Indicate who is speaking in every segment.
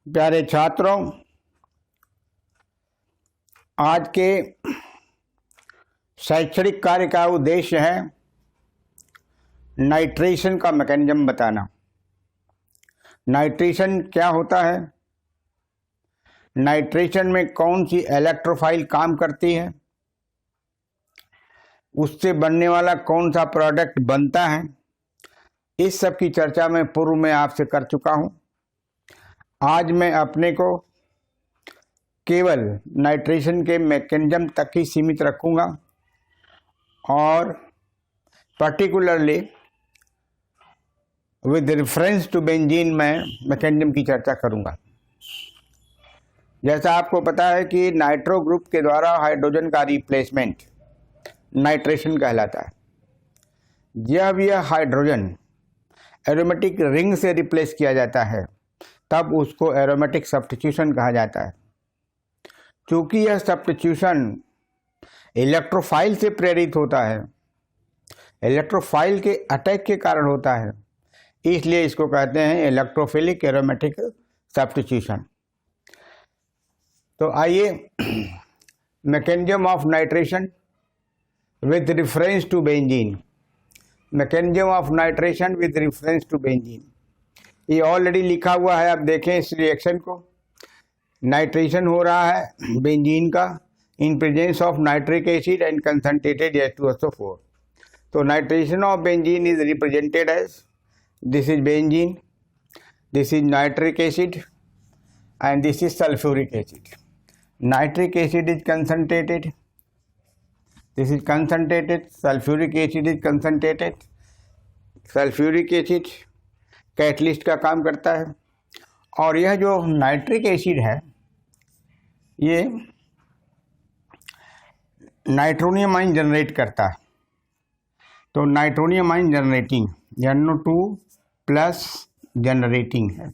Speaker 1: प्यारे छात्रों, आज के शैक्षणिक कार्य का उद्देश्य है नाइट्रेशन का मैकेनिज्म बताना। नाइट्रेशन क्या होता है, नाइट्रेशन में कौन सी इलेक्ट्रोफाइल काम करती है, उससे बनने वाला कौन सा प्रोडक्ट बनता है, इस सब की चर्चा मैं पूर्व में आपसे कर चुका हूं। आज मैं अपने को केवल नाइट्रेशन के मैकेनिज्म तक ही सीमित रखूंगा और particularly with reference to benzene मैं मैकेनिज्म की चर्चा करूंगा। जैसा आपको पता है कि नाइट्रो ग्रुप के द्वारा हाइड्रोजन का रिप्लेसमेंट नाइट्रेशन कहलाता है। जब यह हाइड्रोजन एरोमेटिक रिंग से रिप्लेस किया जाता है तब उसको एरोमेटिक सब्स्टिट्यूशन कहा जाता है। क्योंकि यह सब्स्टिट्यूशन इलेक्ट्रोफाइल से प्रेरित होता है, इलेक्ट्रोफाइल के अटैक के कारण होता है, इसलिए इसको कहते हैं इलेक्ट्रोफिलिक एरोमेटिक सब्स्टिट्यूशन। तो आइए mechanism of nitration with reference to benzene, mechanism of nitration with reference to benzene, ये ऑलरेडी लिखा हुआ है। आप देखें इस रिएक्शन को, नाइट्रेशन हो रहा है बेंजीन का in presence of nitric acid and concentrated H2SO4। तो nitration of benzene is represented as this is benzene, this is nitric acid and this is sulphuric acid. Nitric acid is concentrated, this is concentrated, sulphuric acid is concentrated. Sulphuric acid catalyst का काम करता है और यह जो nitric acid है ये nitronium ion generate करता है। तो nitronium ion generating NO2 plus generating है।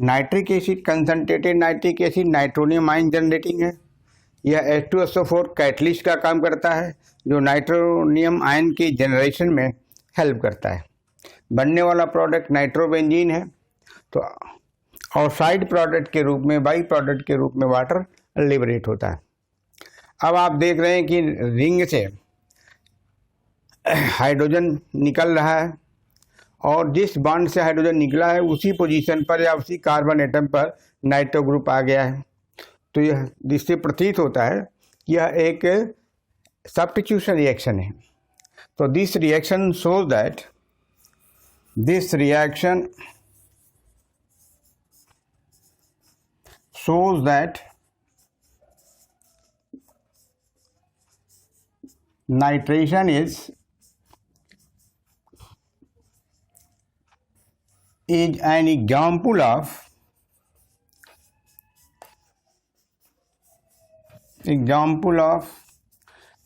Speaker 1: Nitric acid concentrated nitric acid nitronium ion generating है। यह H2SO4 कैटलिस्ट का काम करता है जो नाइट्रोनियम आयन की जनरेशन में हेल्प करता है। बनने वाला प्रोडक्ट नाइट्रोबेंजीन है। तो और साइड प्रोडक्ट के रूप में, बाई प्रोडक्ट के रूप में वाटर लिबरेट होता है। अब आप देख रहे हैं कि रिंग से हाइड्रोजन निकल रहा है और जिस बॉन्ड से हाइड्रोजन निकला है उसी पोजीशन पर या उसी कार्बन एटम पर नाइट्रो ग्रुप आ गया है। तो यह जिससे प्रतीत होता है कि यह एक सब्स्टिट्यूशन रिएक्शन है। तो this reaction shows that nitration is an example of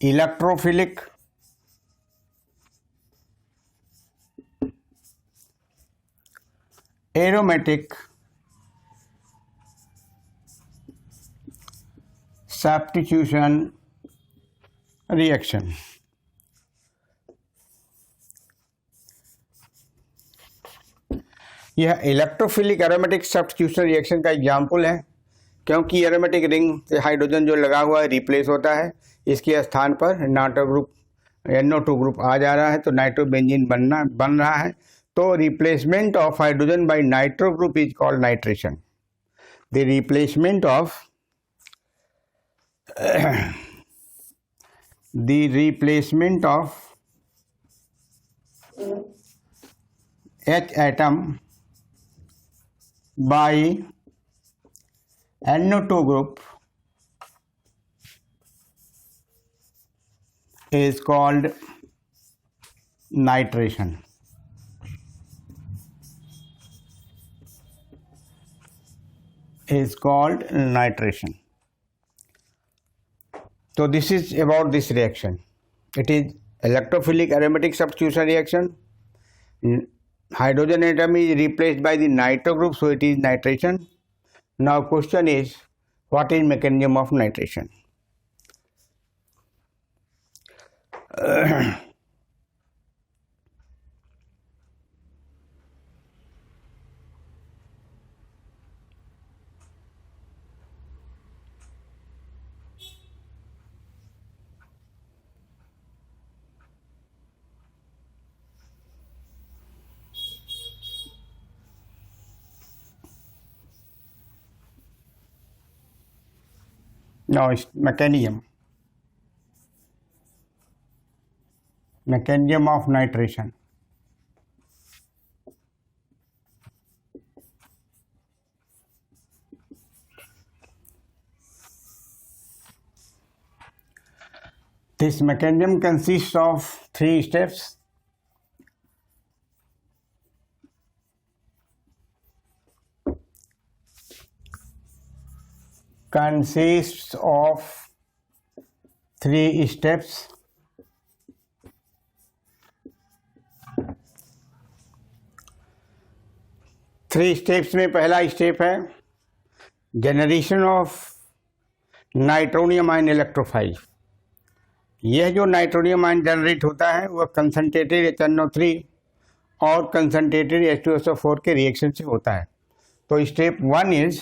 Speaker 1: electrophilic aromatic substitution reaction। यह इलेक्ट्रोफिलिक एरोमेटिक सब्स्टिट्यूशन रिएक्शन का एग्जाम्पल है क्योंकि एरोमेटिक रिंग से हाइड्रोजन जो लगा हुआ है रिप्लेस होता है, इसके स्थान पर नाइट्रो ग्रुप NO2 ग्रुप आ जा रहा है तो नाइट्रोबेंजीन बन रहा है। तो replacement of hydrogen bye nitro group is called nitration. The replacement of H atom by NO2 group is called nitration। So this is about this reaction. It is electrophilic aromatic substitution reaction. Hydrogen atom is replaced by the nitro group, so it is nitration. Now question is, what is mechanism of nitration? Now mechanism of nitration. This mechanism consists of 3 steps. Consists of 3 steps. Three steps में पहला step है generation of nitronium ion electrophile. यह जो nitronium ion generate होता है वह concentrated HNO3 और concentrated H2SO4 के रिएक्शन से होता है। तो step 1 is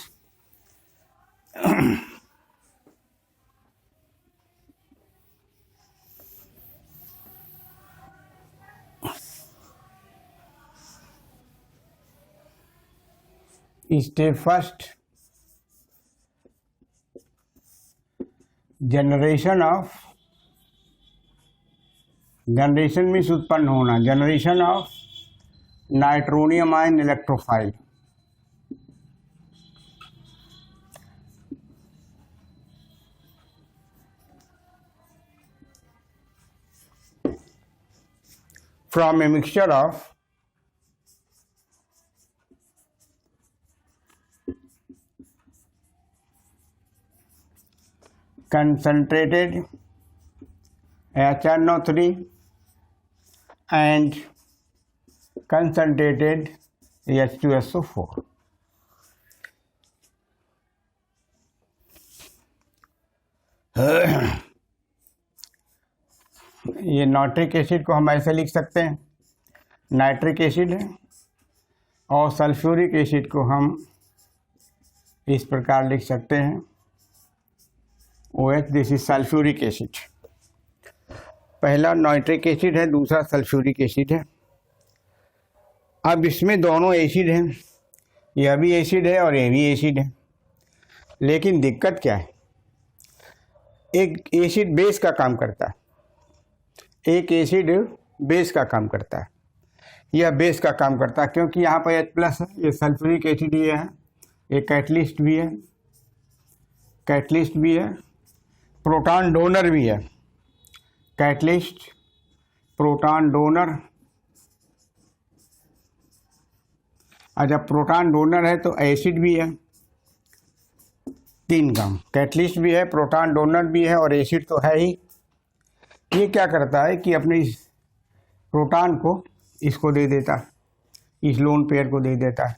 Speaker 1: step first generation means उत्पन्न होना, generation of nitronium ion electrophile. From a mixture of concentrated HNO3 and concentrated H2SO4. ये नाइट्रिक एसिड को हम ऐसे लिख सकते हैं, नाइट्रिक एसिड है, और सल्फ्यूरिक एसिड को हम इस प्रकार लिख सकते हैं OH, this is sulphuric acid. पहला नाइट्रिक एसिड है, दूसरा सल्फ्यूरिक एसिड है। अब इसमें दोनों एसिड हैं, यह भी एसिड है और यह भी एसिड है, लेकिन दिक्कत क्या है, एक एसिड बेस का काम करता है, एक एसिड बेस का काम करता है। यह बेस का काम करता है क्योंकि यहाँ पर H+ है, ये सल्फ्यूरिक एसिड ये है, एक कैटलिस्ट भी है, कैटलिस्ट भी है, प्रोटॉन डोनर भी है, कैटलिस्ट, प्रोटॉन डोनर। अच्छा, प्रोटॉन डोनर है तो एसिड भी है, 3 काम, कैटलिस्ट भी है, प्रोटॉन डोनर भी है और एसिड तो है ही। ये क्या करता है कि अपने इस प्रोटॉन को इसको दे देता है, इस लोन पेयर को दे देता है।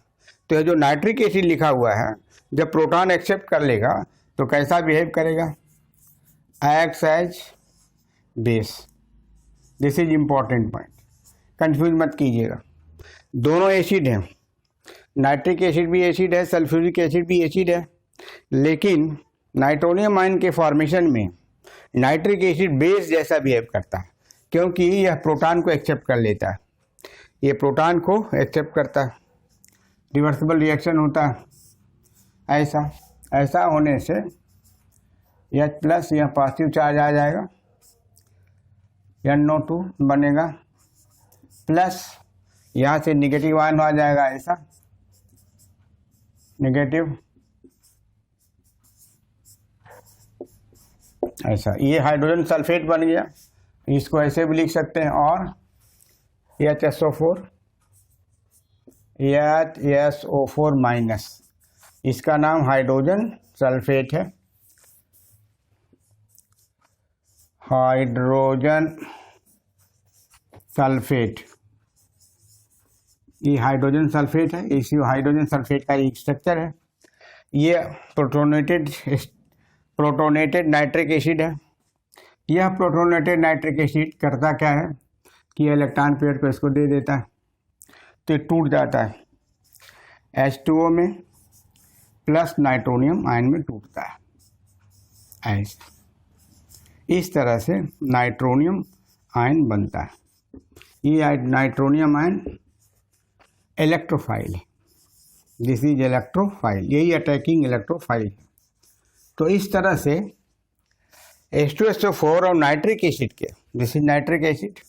Speaker 1: तो ये जो नाइट्रिक एसिड लिखा हुआ है, जब प्रोटॉन एक्सेप्ट कर लेगा तो कैसा बिहेव करेगा, acts as base. This is important point, confuse मत कीजिएगा। दोनों एसिड हैं, नाइट्रिक एसिड भी एसिड है, सल्फ्यूरिक एसिड भी एसिड है, लेकिन नाइट्रोनियम आयन के फॉर्मेशन में नाइट्रिक एसिड बेस जैसा बिहेव करता है क्योंकि यह प्रोटॉन को एक्सेप्ट कर लेता है, ये प्रोटॉन को एक्सेप्ट करता है, रिवर्सिबल रिएक्शन होता है। ऐसा होने से H+ यह पॉजिटिव चार्ज आ जाएगा, NO2 बनेगा, प्लस यहाँ से निगेटिव आयन आ जाएगा, ऐसा निगेटिव, ऐसा। ये हाइड्रोजन सल्फेट बन गया, इसको ऐसे भी लिख सकते हैं, और HSO4 माइनस, इसका नाम हाइड्रोजन सल्फेट है, हाइड्रोजन सल्फेट। ये हाइड्रोजन सल्फेट है, इसी हाइड्रोजन सल्फेट का एक स्ट्रक्चर है। ये प्रोटोनेटेड नाइट्रिक एसिड है। यह प्रोटोनेटेड नाइट्रिक एसिड करता क्या है कि इलेक्ट्रॉन पेयर को इसको दे देता है, तो टूट जाता है, H2O में प्लस नाइट्रोनियम आयन में टूटता है, ऐसे। इस तरह से नाइट्रोनियम आयन बनता है। ये नाइट्रोनियम आयन इलेक्ट्रोफाइल है, दिस इज इलेक्ट्रोफाइल, यही अटैकिंग इलेक्ट्रोफाइल है। तो इस तरह से H2SO4 और नाइट्रिक एसिड के, this is nitric acid.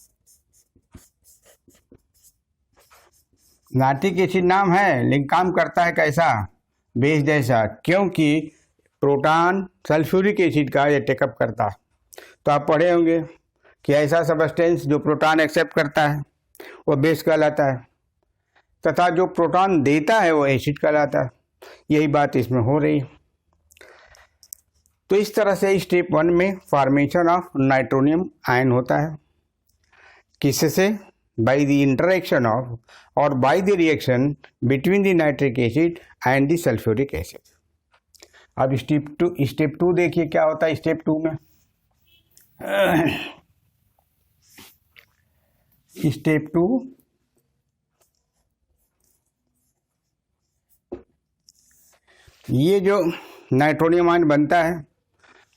Speaker 1: Nitric acid नाम है लेकिन काम करता है कैसा, बेस जैसा, क्योंकि प्रोटॉन सल्फ्यूरिक एसिड का ये टेकअप करता है। तो आप पढ़े होंगे कि ऐसा सब्सटेंस जो प्रोटॉन एक्सेप्ट करता है वो बेस कहलाता है, तथा जो प्रोटॉन देता है वो एसिड कहलाता है। यही बात इसमें हो रही है। तो इस तरह से स्टेप 1 में फॉर्मेशन ऑफ नाइट्रोनियम आयन होता है, किससे, बाय द इंटरेक्शन ऑफ और by the reaction between the nitric acid and the sulphuric acid. अब स्टेप 2 देखिए क्या होता है स्टेप 2 में। स्टेप 2 ये जो नाइट्रोनियम आयन बनता है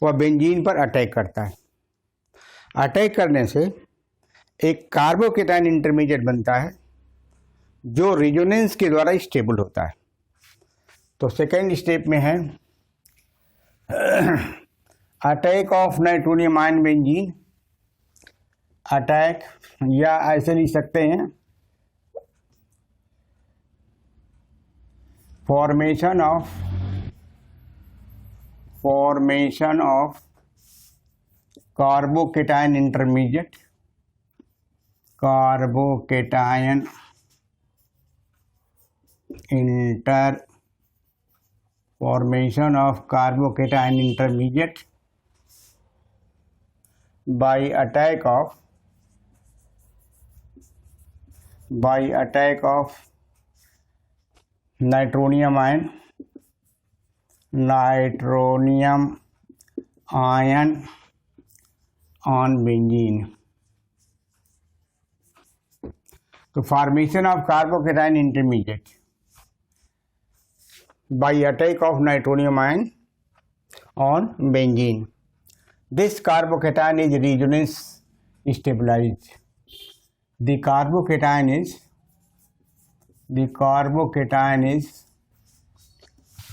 Speaker 1: वह बेंजीन पर अटैक करता है। अटैक करने से एक कार्बोकेटायन इंटरमीडिएट बनता है जो रिजोनेंस के द्वारा स्टेबल होता है। तो सेकेंड स्टेप में है attack of nitronium ion benzene, attack या ऐसे लिख सकते हैं formation of carbocation intermediate, formation of carbocation intermediate by attack of nitronium ion on benzene। तो formation of carbocation intermediate by attack of nitronium ion on benzene. This carbocation is resonance stabilized. The carbocation is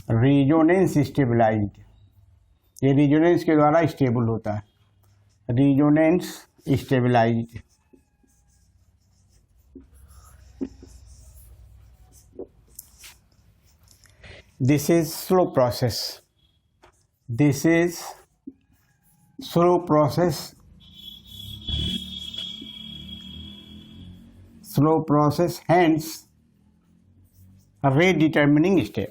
Speaker 1: resonance stabilized. ये resonance के द्वारा stable होता है, resonance stabilized। This is slow process. Hence rate determining step.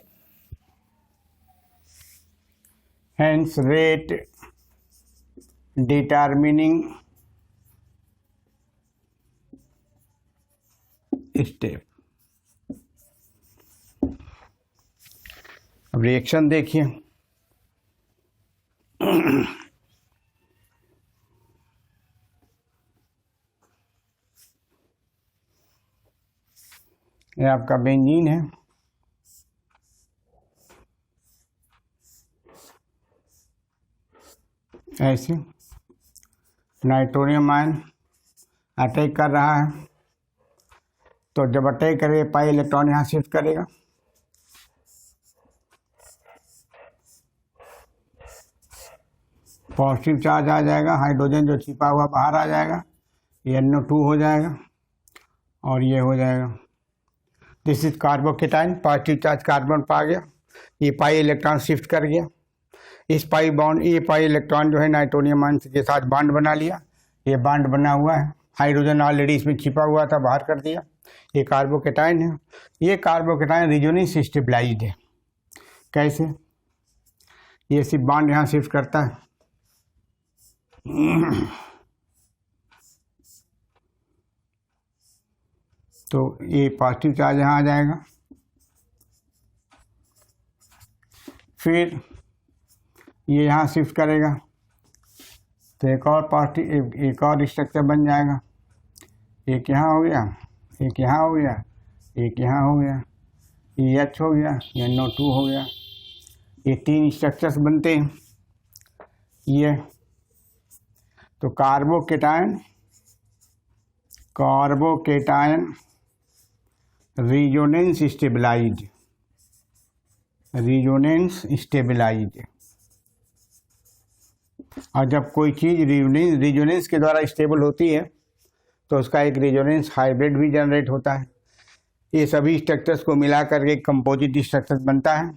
Speaker 1: अब reaction देखिए। ये आपका benzene है, ऐसे नाइट्रोनियम आयन अटैक कर रहा है। तो जब अटैक करेगा पाई इलेक्ट्रॉन यहाँ शिफ्ट करेगा, पॉजिटिव चार्ज आ जाएगा, हाइड्रोजन जो छिपा हुआ बाहर आ जाएगा, ये NO2 हो जाएगा और ये हो जाएगा। This is carbocation, positive charge carbon पर आ गया, ये पाई इलेक्ट्रॉन शिफ्ट कर गया। इस पाई बॉन्ड, ये पाई इलेक्ट्रॉन जो है नाइट्रोनियम आयन के साथ बॉन्ड बना लिया, ये बॉन्ड बना हुआ है, हाइड्रोजन ऑलरेडी इसमें छिपा हुआ था बाहर कर दिया, ये कार्बोकेटाइन है। ये कार्बोकेटाइन रिजोनेंस स्टेबलाइज्ड है। कैसे, ये सिर्फ बॉन्ड यहाँ शिफ्ट करता है, तो ये पॉजिटिव चार्ज यहाँ आ जाएगा, फिर ये यहाँ शिफ्ट करेगा तो एक और एक और स्ट्रक्चर बन जाएगा। एक यहाँ हो गया, एक यहाँ हो गया, एक यहाँ हो गया, ये H हो गया, ये NO2 हो गया। ये 3 स्ट्रक्चर्स बनते हैं। ये तो कार्बोकेटायन रिजोनेंस स्टेबलाइज्ड और जब कोई चीज़ रिजोनेंस के द्वारा स्टेबल होती है तो उसका एक रिजोनेंस हाइब्रिड भी जनरेट होता है। ये सभी स्ट्रक्चर्स को मिला करके एक कंपोजिट स्ट्रक्चर बनता है,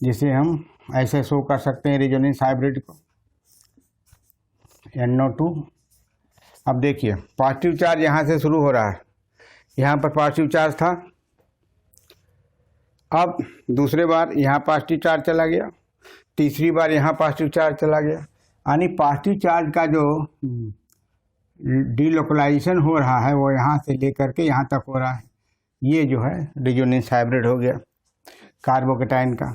Speaker 1: जिसे हम ऐसे शो कर सकते हैं रिजोनेंस हाइब्रिड को, NO2। अब देखिए पॉजिटिव चार्ज यहाँ से शुरू हो रहा है, यहाँ पर पॉजिटिव चार्ज था, अब दूसरे बार यहाँ पॉजिटिव चार्ज चला गया, तीसरी बार यहाँ पॉजिटिव चार्ज चला गया, यानी पॉजिटिव चार्ज का जो डीलोकलाइजेशन हो रहा है वो यहाँ से लेकर के यहाँ तक हो रहा है। ये जो है रिजोनेंस हाइब्रिड हो गया कार्बोकेटाइन का,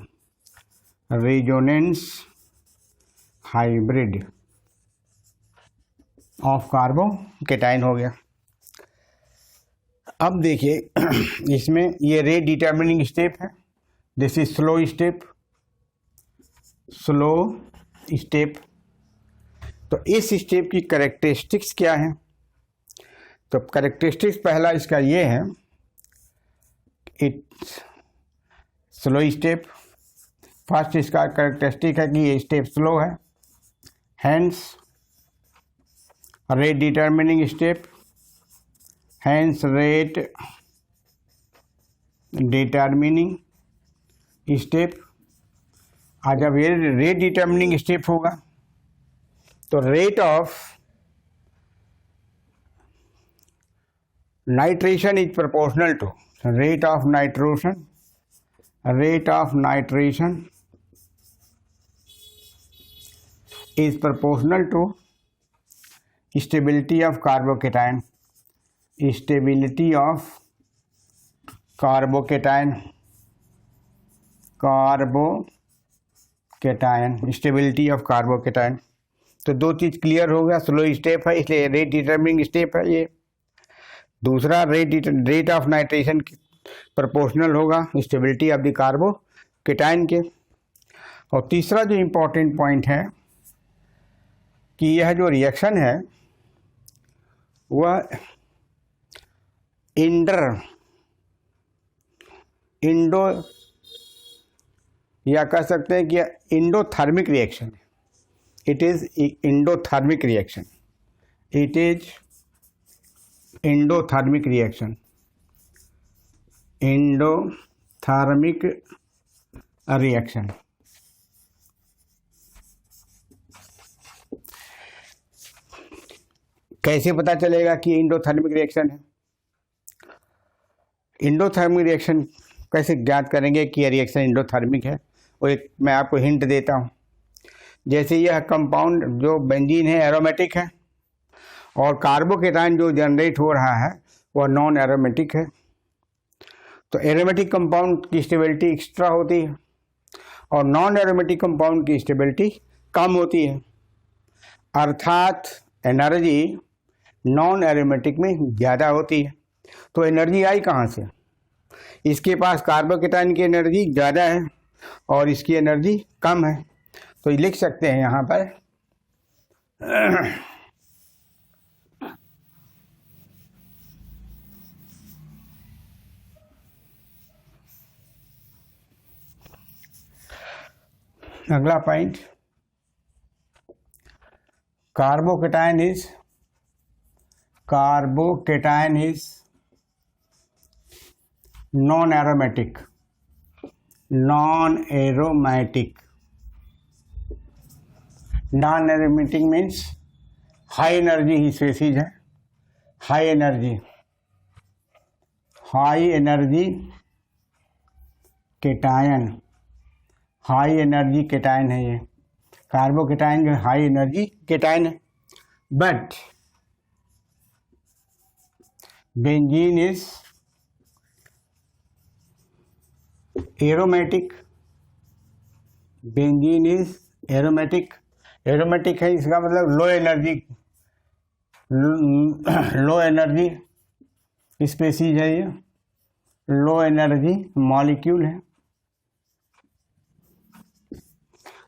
Speaker 1: रिजोनेंस हाइब्रिड ऑफ कार्बोकेटाइन हो गया। अब देखिए इसमें ये रेट डिटर्मिनिंग स्टेप है, दिस इज स्लो स्टेप। तो इस स्टेप की कैरेक्टरिस्टिक्स क्या है? तो कैरेक्टरिस्टिक्स पहला इसका ये है, इट्स स्लो स्टेप। फर्स्ट इसका कैरेक्टरिस्टिक है कि ये स्टेप स्लो है, hence rate determining step, hence rate determining step. आज जब ये रेट डिटर्मिनिंग स्टेप होगा तो rate of nitration is proportional to rate of nitration is proportional to stability of carbocation, stability of carbocation, stability of carbocation। तो दो चीज़ clear हो गया, slow step है इसलिए रेट डिटर्मिनिंग स्टेप है ये। दूसरा रेट ऑफ नाइट्रेशन प्रोपोर्शनल होगा स्टेबिलिटी ऑफ द कार्बोकेटाइन के। और तीसरा जो इम्पोर्टेंट पॉइंट है कि यह जो रिएक्शन है वह इंडो या कह सकते हैं कि इंडोथर्मिक रिएक्शन है। It is endothermic reaction, it is endothermic reaction, endothermic reaction. कैसे पता चलेगा कि इंडोथर्मिक रिएक्शन है? इंडोथर्मिक रिएक्शन कैसे ज्ञात करेंगे कि यह रिएक्शन इंडोथर्मिक है? वो एक मैं आपको हिंट देता हूँ। जैसे यह कंपाउंड जो बेंजीन है एरोमेटिक है और कार्बोकेटाइन जो जनरेट हो रहा है वह नॉन एरोमेटिक है। तो एरोमेटिक कंपाउंड की स्टेबिलिटी एक्स्ट्रा होती है और नॉन एरोमेटिक कंपाउंड की स्टेबिलिटी कम होती है, अर्थात एनर्जी नॉन एरोमेटिक में ज़्यादा होती है। तो एनर्जी आई कहाँ से? इसके पास कार्बोकेटाइन की एनर्जी ज़्यादा है और इसकी एनर्जी कम है। तो लिख सकते हैं यहाँ पर अगला point, carbocation is non aromatic means high energy he species है, हाई एनर्जी केटायन है। ये कार्बोकेटाइन जो हाई एनर्जी केटायन है। But benzene is aromatic, aromatic है, इसका मतलब लो एनर्जी स्पीसीज है, ये लो एनर्जी मॉलिक्यूल है।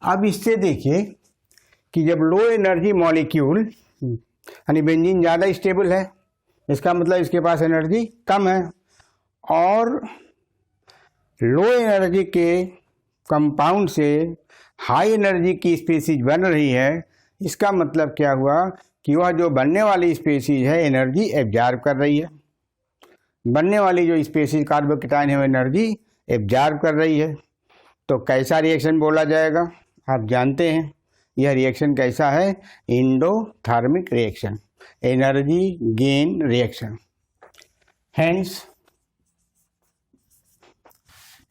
Speaker 1: अब इससे देखिए कि जब लो एनर्जी मॉलिक्यूल यानी बेंजीन ज़्यादा स्टेबल है, इसका मतलब इसके पास एनर्जी कम है, और लो एनर्जी के कंपाउंड से हाई एनर्जी की स्पीसीज बन रही है, इसका मतलब क्या हुआ कि वह जो बनने वाली स्पीसीज है एनर्जी एब्जॉर्ब कर रही है। बनने वाली जो स्पीसीज कार्बोकेटाइन है वो एनर्जी एब्जॉर्ब कर रही है। तो कैसा रिएक्शन बोला जाएगा, आप जानते हैं यह रिएक्शन कैसा है, endothermic reaction, energy gain reaction. Hence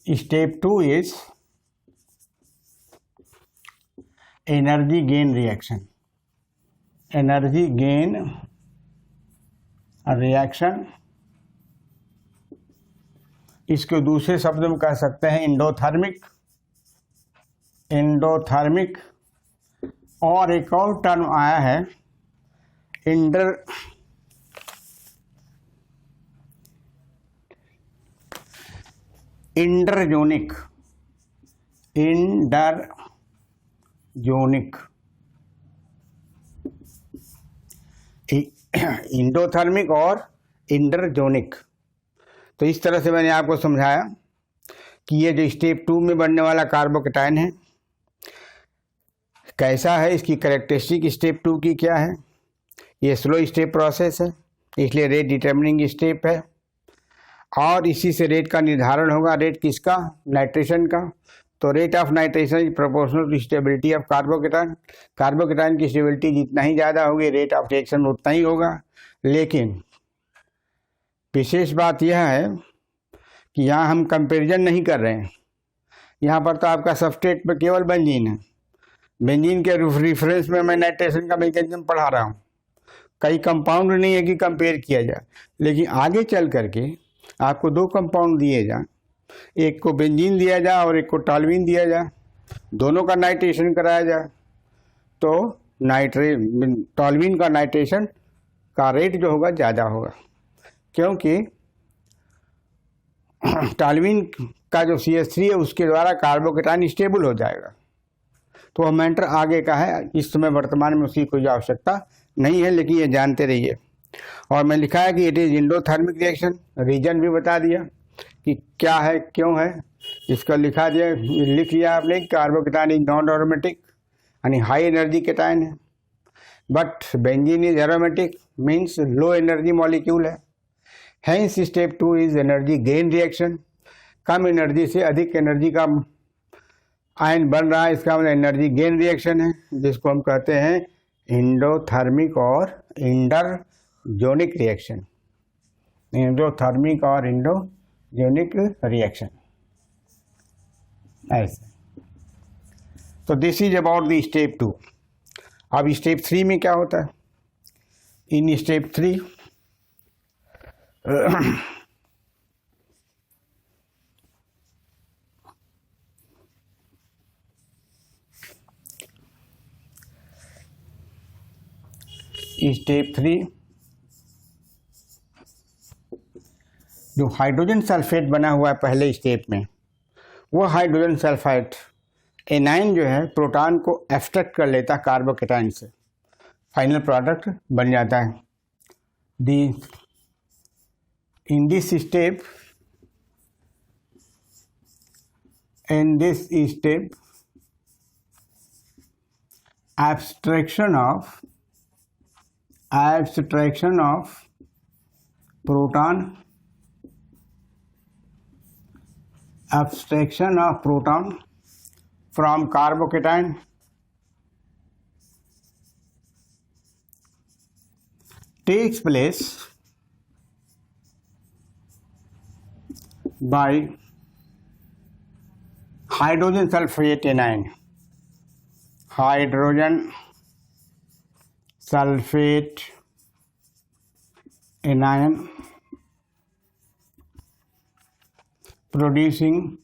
Speaker 1: step 2 is energy gain reaction. Energy gain reaction, इसको दूसरे शब्द में कह सकते हैं एंडोथर्मिक। एंडोथर्मिक और एक और टर्म आया है इंडरजोनिक। इंडोथर्मिक और इंडरजोनिक। तो इस तरह से मैंने आपको समझाया कि ये जो स्टेप 2 में बनने वाला कार्बोकेटाइन है कैसा है, इसकी कैरेक्टरिस्टिक स्टेप 2 की क्या है। ये स्लो स्टेप प्रोसेस है, इसलिए रेट डिटर्मिनिंग स्टेप है, और इसी से रेट का निर्धारण होगा। रेट किसका, नाइट्रेशन का। तो rate of nitration is proportional to stability of carbocation. Carbocation की स्टेबिलिटी जितना ही ज़्यादा होगी रेट ऑफ रिएक्शन उतना ही होगा। लेकिन विशेष बात यह है कि यहाँ हम कंपैरिजन नहीं कर रहे हैं, यहाँ पर तो आपका सबस्ट्रेट पर केवल बेंजीन है। बेंजीन के रिफरेंस में मैं नाइट्रेशन का मैकेनिज्म पढ़ा रहा हूँ, कई कंपाउंड नहीं है कि कंपेयर किया जाए। लेकिन आगे चल करके आपको 2 कंपाउंड दिए जाए, एक को बेंजीन दिया जाए और एक को टॉल्यूइन दिया जाए, दोनों का नाइट्रेशन कराया जाए, तो टॉल्यूइन का नाइट्रेशन का रेट जो होगा ज़्यादा होगा, क्योंकि टॉल्यूइन का जो CH3 है उसके द्वारा कार्बोकेटाइन स्टेबल हो जाएगा। तो वह मैटर आगे का है, इस समय वर्तमान में उसकी कोई आवश्यकता नहीं है, लेकिन ये जानते रहिए। और मैं लिखा है कि it is endothermic reaction, reason भी बता दिया कि क्या है क्यों है, इसका लिख लिया आपने। कार्बोकेटाइन इज नॉन एरोमेटिक यानी हाई एनर्जी केटाइन है, but benzene is aromatic means low energy molecule है। Hence step 2 is energy gain reaction, कम एनर्जी से अधिक एनर्जी का आयन बन रहा है, इसका मतलब एनर्जी गेन रिएक्शन है, जिसको हम कहते हैं इंडोथर्मिक और इंडरजोनिक रिएक्शन। इंडोथर्मिक और इंडोजोनिक रिएक्शन ऐसे। तो this is about the step 2। अब स्टेप 3 में क्या होता है, इन स्टेप 3 स्टेप 3 जो हाइड्रोजन सल्फेट बना हुआ है पहले स्टेप में, वो हाइड्रोजन सल्फाइड एनाइन जो है प्रोटॉन को एब्स्ट्रैक्ट कर लेता है कार्बोकेटाइन से, फाइनल प्रोडक्ट बन जाता है। In this step abstraction of proton from carbocation takes place by hydrogen sulfate anion. Hydrogen sulfate anion producing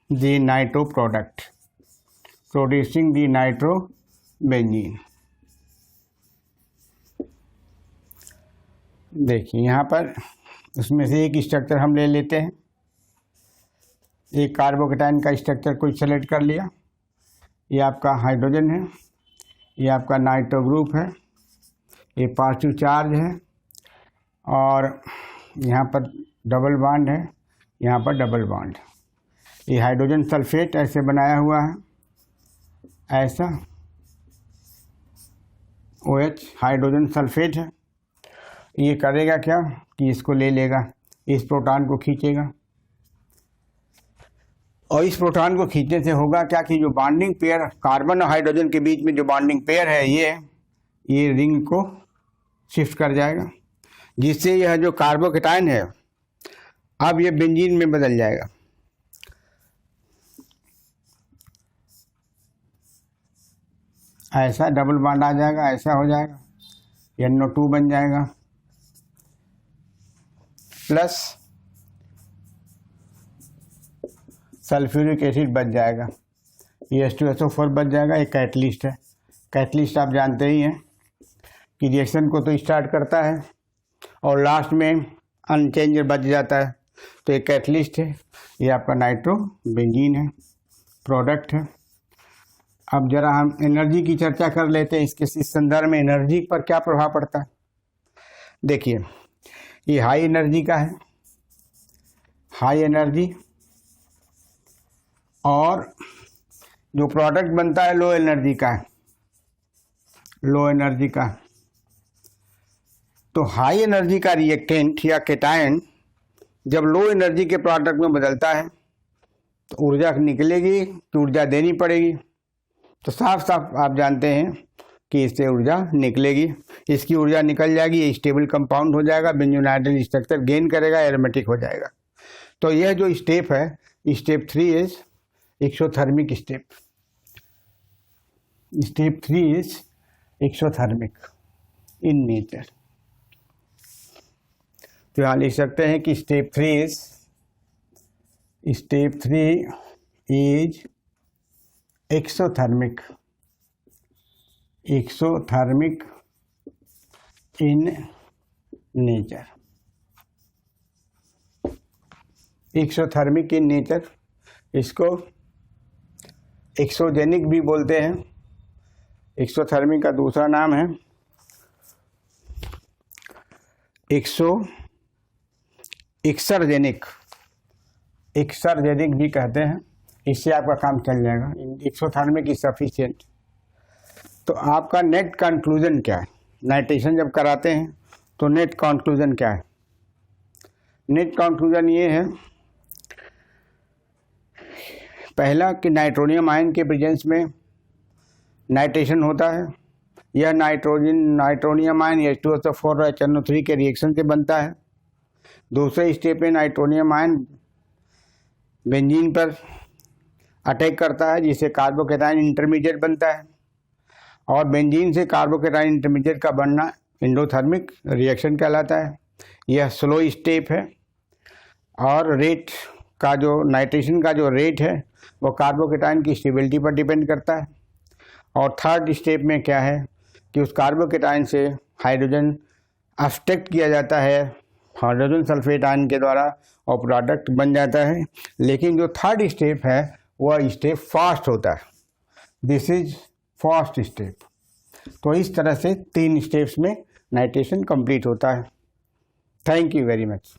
Speaker 1: the nitro product, producing the nitrobenzene। देखिए यहाँ पर उसमें से एक स्ट्रक्चर हम ले लेते हैं, एक कार्बोकेटाइन का स्ट्रक्चर कोई सेलेक्ट कर लिया, ये आपका हाइड्रोजन है, ये आपका नाइट्रो ग्रुप है, ये पॉजिटिव चार्ज है, और यहाँ पर डबल बॉन्ड है, यहाँ पर डबल बॉन्ड। ये हाइड्रोजन सल्फेट ऐसे बनाया हुआ है, ऐसा OH हाइड्रोजन सल्फेट है। ये करेगा क्या कि इसको ले लेगा, इस प्रोटॉन को खींचेगा, और इस प्रोटॉन को खींचने से होगा क्या कि जो बॉन्डिंग पेयर कार्बन और हाइड्रोजन के बीच में जो बॉन्डिंग पेयर है ये रिंग को शिफ्ट कर जाएगा, जिससे यह जो कार्बोकेटायन है अब ये बेंजीन में बदल जाएगा। ऐसा डबल बॉन्ड आ जाएगा, ऐसा हो जाएगा, NO2 बन जाएगा, प्लस सल्फ्यूरिक एसिड बच जाएगा, ये H2SO4 बच जाएगा। एक कैटलिस्ट है, कैटलिस्ट आप जानते ही हैं कि रिएक्शन को तो स्टार्ट करता है और लास्ट में अनचेंज बच जाता है, तो एक कैटलिस्ट है। ये आपका नाइट्रोबेंजीन है, प्रोडक्ट है। अब जरा हम एनर्जी की चर्चा कर लेते हैं, इसके इस संदर्भ में एनर्जी पर क्या प्रभाव पड़ता है। देखिए, ये हाई एनर्जी का है, हाई एनर्जी, और जो प्रोडक्ट बनता है लो एनर्जी का है, लो एनर्जी का। तो हाई एनर्जी का रिएक्टेंट या केटायन जब लो एनर्जी के प्रोडक्ट में बदलता है तो ऊर्जा निकलेगी, तो ऊर्जा देनी पड़ेगी। तो साफ साफ आप जानते हैं कि इससे ऊर्जा निकलेगी, इसकी ऊर्जा निकल जाएगी, ये स्टेबल कंपाउंड हो जाएगा, बेंजोनाइडल स्ट्रक्चर गेन करेगा, एरोमेटिक हो जाएगा। तो यह जो स्टेप है, step 3 is exothermic step. Step 3 is exothermic in nature. तो यहाँ लिख सकते हैं कि step 3 is exothermic, exothermic in nature. Exothermic in nature, इसको एक्सोजेनिक भी बोलते हैं। एक्सोथर्मिक का दूसरा नाम है एक्सर्जेनिक, एक्सर्जेनिक भी कहते हैं। इससे आपका काम चल जाएगा। Exothermic is sufficient. तो आपका नेट कंक्लूजन क्या है? नाइट्रेशन जब कराते हैं तो नेट कंक्लूजन क्या है? नेट कंक्लूजन ये है, पहला कि नाइट्रोनियम आयन के प्रेजेंस में नाइट्रेशन होता है। यह नाइट्रोनियम आयन H2SO4 और HNO3 के रिएक्शन से बनता है। दूसरे स्टेप में नाइट्रोनियम आयन बेंजीन पर अटैक करता है, जिससे कार्बोकेटायन इंटरमीडिएट बनता है, और बेंजीन से कार्बोकेटायन इंटरमीडिएट का बनना एंडोथर्मिक रिएक्शन कहलाता है। यह स्लो स्टेप है, और रेट का जो नाइट्रेशन का जो रेट है वो कार्बोकेटायन की स्टेबिलिटी पर डिपेंड करता है। और थर्ड स्टेप में क्या है कि उस कार्बोकेटायन से हाइड्रोजन अब्स्ट्रैक्ट किया जाता है हाइड्रोजन सल्फेट आयन के द्वारा, और प्रोडक्ट बन जाता है। लेकिन जो थर्ड स्टेप है वह स्टेप फास्ट होता है। This is fast step. तो इस तरह से 3 स्टेप्स में नाइट्रेशन कंप्लीट होता है। Thank you very much.